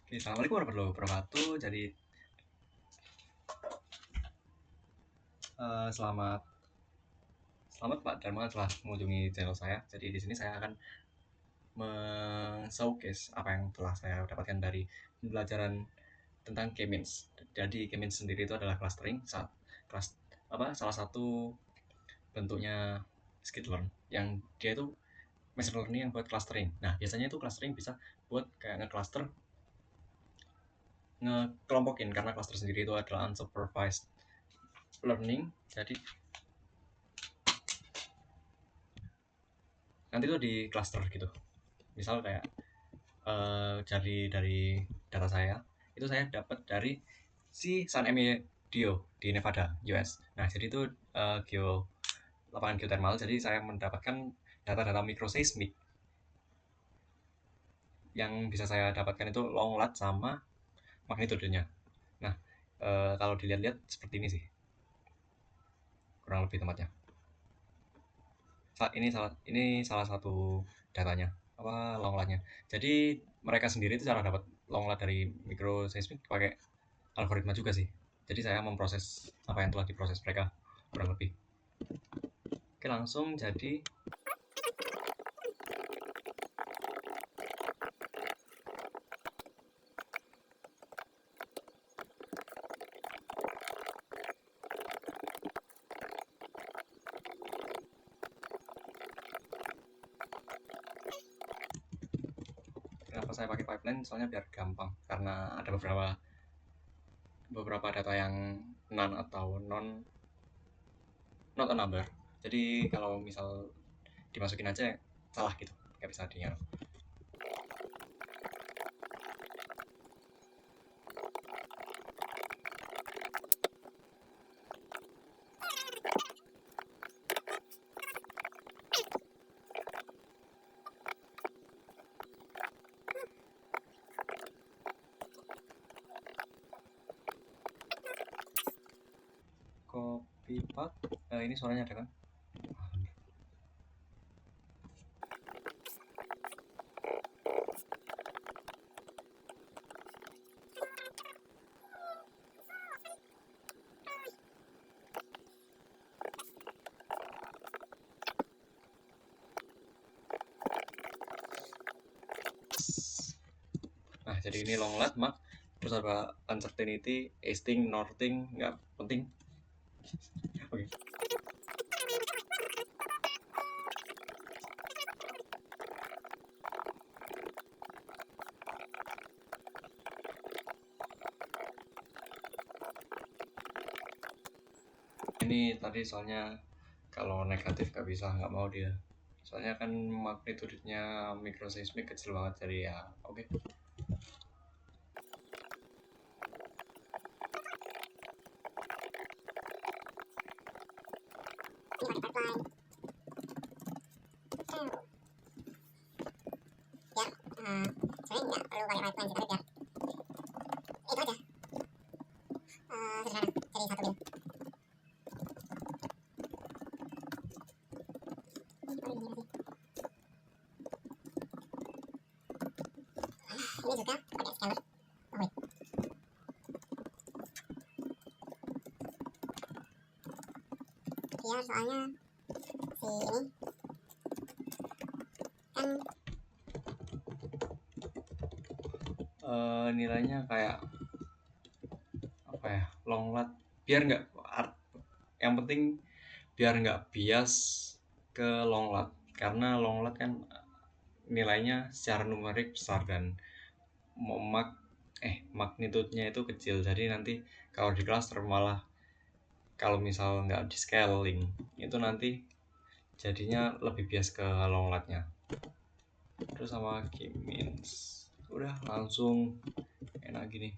Oke, assalamualaikum warahmatullahi wabarakatuh. Jadi selamat selamat Pak Dharma telah mengunjungi channel saya. Jadi di sini saya akan showcase apa yang telah saya dapatkan dari pembelajaran tentang K-means. Jadi K-means sendiri itu adalah clustering, salah satu bentuknya skitlearn yang dia itu machine learning yang buat clustering. Nah, biasanya itu clustering bisa buat kayak ngekelompokin, karena cluster sendiri itu adalah unsupervised learning. Jadi nanti tuh di cluster gitu. Misal kayak dari data saya itu saya dapat dari si San Dio di Nevada, US. Nah, jadi itu lapangan geothermal. Jadi saya mendapatkan data-data microseismic yang bisa saya dapatkan itu long lat sama magnitudenya. Nah, kalau dilihat-lihat seperti ini sih kurang lebih tempatnya. Ini salah satu datanya, apa, long latnya. Jadi mereka sendiri itu cara dapat long lat dari microseismic pakai algoritma juga sih. Jadi saya memproses apa yang telah diproses mereka kurang lebih. Oke, langsung jadi kenapa saya pakai pipeline, soalnya biar gampang, karena ada beberapa data yang non atau not a number. Jadi kalau misal dimasukin aja salah gitu, nggak bisa di copy path. Ini suaranya ada kan? Nah, jadi ini long lat, mak, terus ada uncertainty, easting, northing, nggak penting. Oke. Ini tadi soalnya kalau negatif nggak bisa, nggak mau dia. Soalnya kan magnitudenya microseismic kecil banget, jadi ya oke. Biar soalnya si ini kan Nilainya kayak apa ya, long lat, biar nggak yang penting biar nggak bias ke long lat, karena long lat kan nilainya secara numerik besar dan magnitudenya itu kecil. Jadi nanti kalau di cluster malah, kalau misal nggak di scaling itu nanti jadinya lebih bias ke long latnya. Terus sama K-means udah langsung enak gini.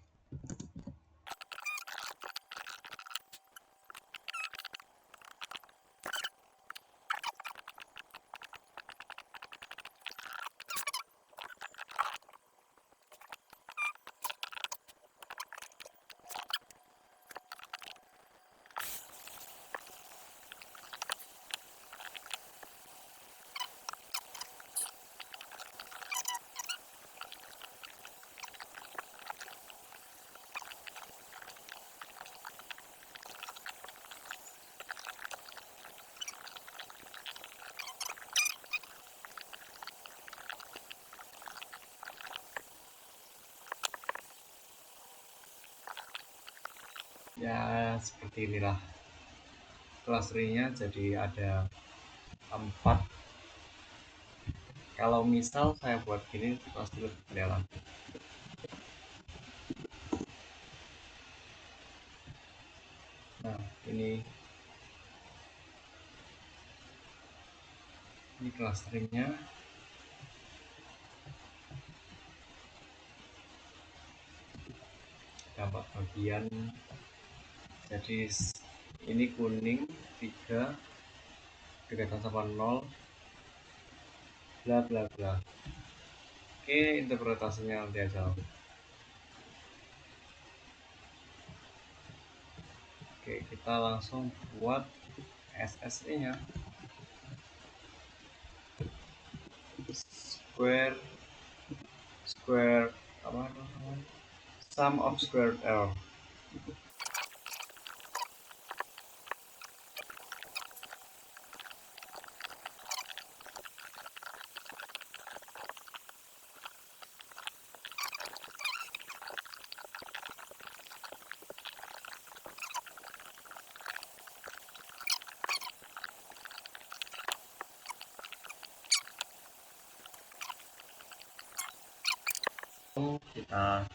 Ya seperti inilah clusteringnya, jadi ada 4. Kalau misal saya buat gini pasti lebih kelihatan. Nah, ini clusteringnya. Dampak bagian, jadi ini kuning 3 dekatan sama 0 bla bla bla. Oke, interpretasinya nanti aja. Oke, kita langsung buat SSE nya. Square apa namanya, sum of square error. Kita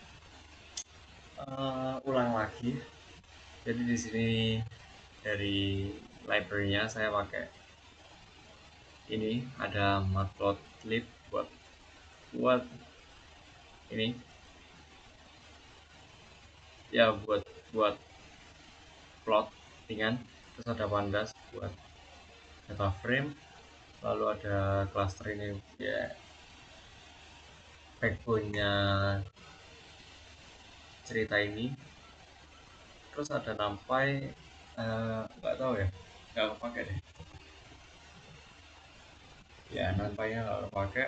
ulang lagi. Jadi di sini dari library-nya saya pakai ini, ada matplotlib buat buat ini ya, buat buat plot ringan. Terus ada pandas buat data frame, lalu ada cluster ini ya, backbone-nya cerita ini. Terus ada numpy, nggak tahu ya, nggak kepake deh ya, numpy-nya nggak kepake.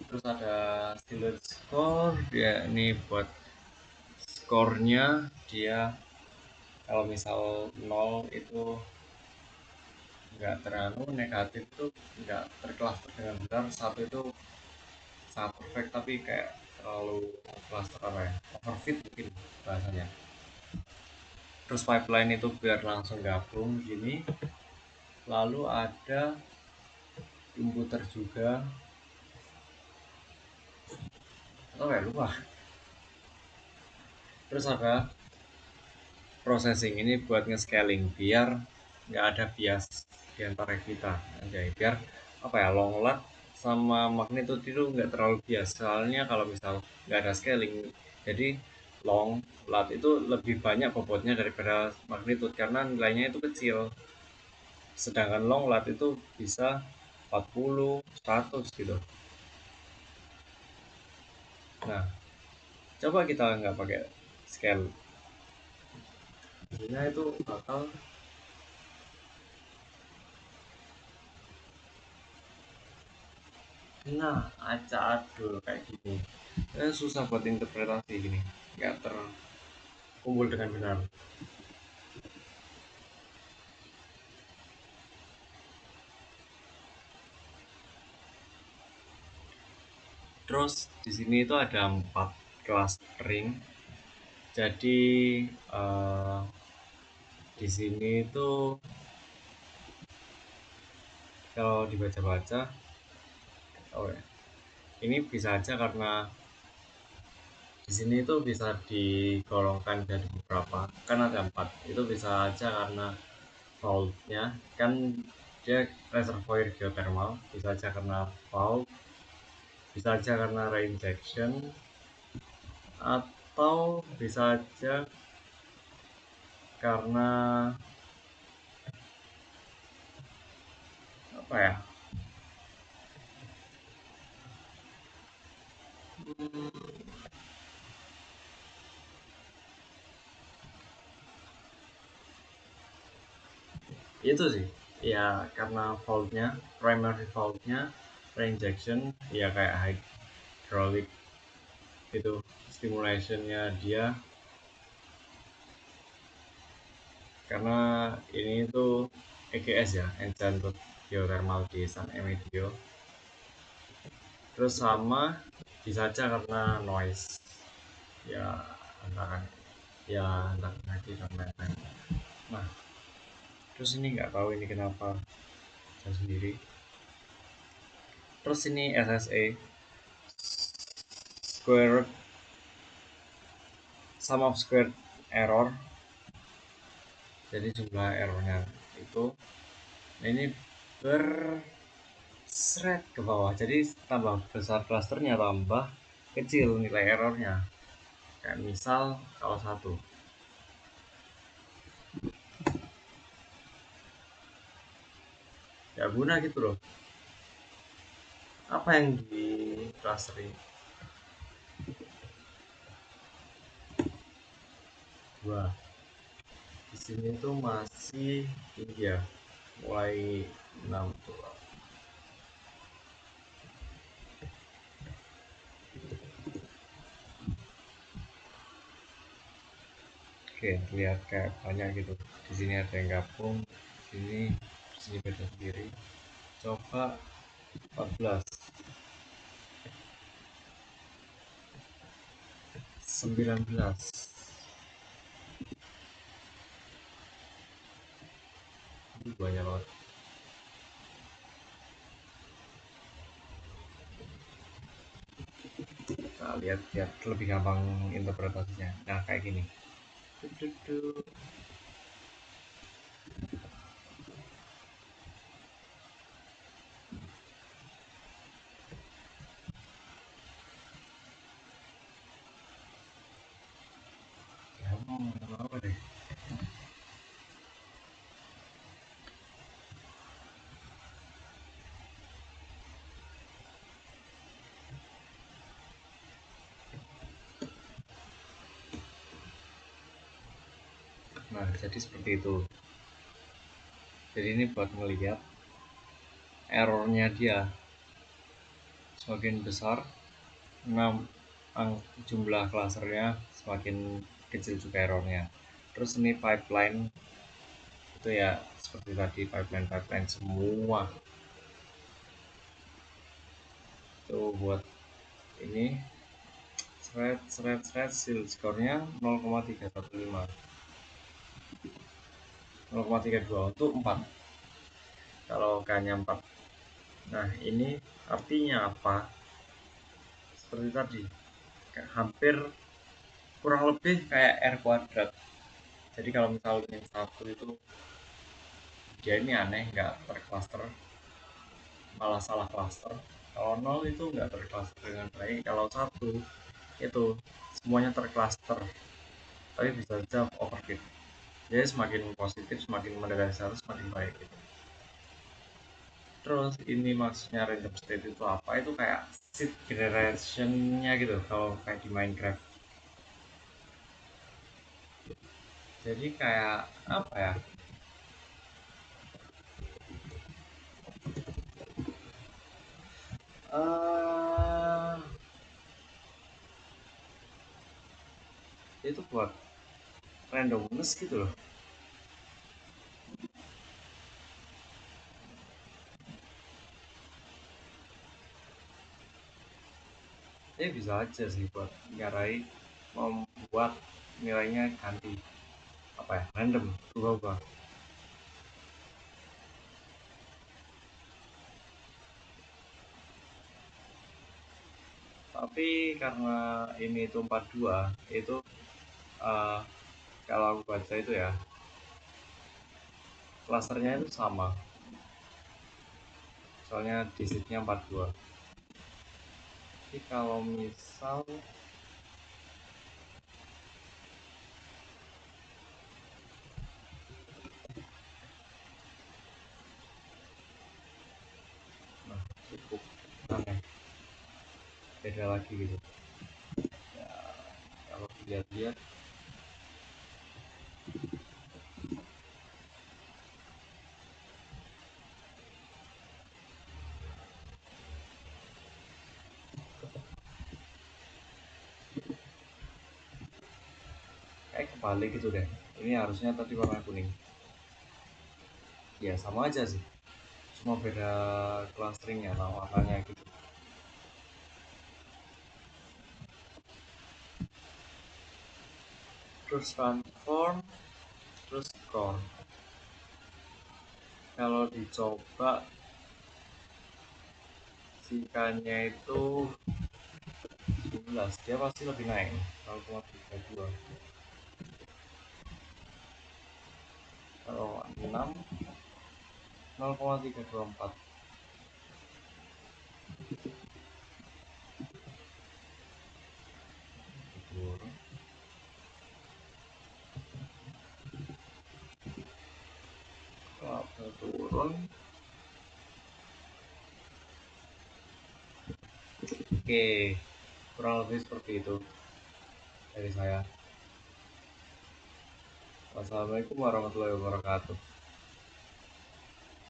Terus ada styled score, dia ini buat skornya. Dia kalau misal 0 itu nggak terlalu negatif, tuh nggak tercluster dengan benar. 1 itu sangat perfect, tapi kayak terlalu cluster, apa ya, overfit mungkin bahasanya. Terus pipeline itu biar langsung gabung gini. Lalu ada komputer juga, atau ya lupa. Terus ada processing, ini buat nge-scaling biar nggak ada bias di antara kita aja, biar apa ya, long lat sama magnitude itu nggak terlalu bias. Soalnya kalau misal nggak ada scaling, jadi long lat itu lebih banyak bobotnya daripada magnitude karena nilainya itu kecil, sedangkan long lat itu bisa 40 100 gitu. Nah, coba kita nggak pakai scale, hasilnya itu bakal nah acak adul kayak gini. Susah buat interpretasi gini, nggak terkumpul dengan benar. Terus di sini itu ada 4 clustering. Jadi di sini itu kalau dibaca-baca, oh ya, ini bisa aja karena di sini itu bisa digolongkan dari beberapa, kan ada 4. Itu bisa aja karena faultnya, kan dia reservoir geothermal, bisa aja karena fault, bisa aja karena reinjection, atau bisa aja karena apa ya, itu sih ya, karena faultnya, primary faultnya reinjection ya, kayak hydraulic itu stimulationnya dia, karena ini tuh EGS ya, Enhanced Geothermal di San Emidio. Terus sama bisa aja karena noise ya, antara. ya entah lagi dan lain-lain. Nah, terus ini nggak tahu ini kenapa saya sendiri. Terus ini SSE, square sum of square error, jadi jumlah errornya itu. Nah, ini berseret ke bawah, jadi tambah besar klasternya tambah kecil nilai errornya. Kayak misal kalau satu ya guna gitu loh, apa yang di clustering dua di sini tuh masih tinggi ya, mulai 6 tuh. Oke, lihat kayak banyak gitu. Di sini ada yang gabung, di sini beda sendiri. Coba 14, 19. Itu banyak banget. Nah, lihat lebih gampang interpretasinya. Nah, kayak gini. Ya, mau apa deh? Nah, jadi seperti itu. Jadi ini buat melihat errornya dia semakin besar, 6 jumlah klasernya semakin kecil juga errornya. Terus ini pipeline itu ya seperti tadi, pipeline semua itu buat ini shield skornya 0,315, 0,32 untuk 4 kalau hanya 4. Nah, ini artinya apa? Seperti tadi, hampir kurang lebih kayak R kuadrat. Jadi kalau misalnya satu itu dia ini aneh nggak tercluster, malah salah cluster. Kalau nol itu nggak tercluster dengan baik. Kalau satu itu semuanya tercluster, tapi bisa saja overfit. Jadi semakin positif, semakin mendekati satu, semakin baik gitu. Terus ini maksudnya random state itu apa? Itu kayak seed generationnya gitu kalau kayak di Minecraft. Jadi kayak apa ya? uh, itu buat randomness gitu loh. Ya bisa aja sih buat nyarai membuat nilainya ganti, apa ya, random, berubah-ubah. Tapi karena ini itu 42 itu, uh, kalau aku baca itu ya klasternya itu sama, soalnya digitnya 42. Tapi kalau misal nah, cukup aneh, beda lagi gitu ya. Kalau dilihat-lihat kayak kebalik gitu deh. Ini harusnya tadi warna kuning. Ya sama aja sih, cuma beda clusteringnya, warnanya gitu. terus transform, terus core. Kalau dicoba sikannya itu 11, dia pasti lebih naik 0,32. Kalau 6 0,324. Turun, turun. Oke, kurang lebih seperti itu dari saya. Wassalamualaikum warahmatullahi wabarakatuh.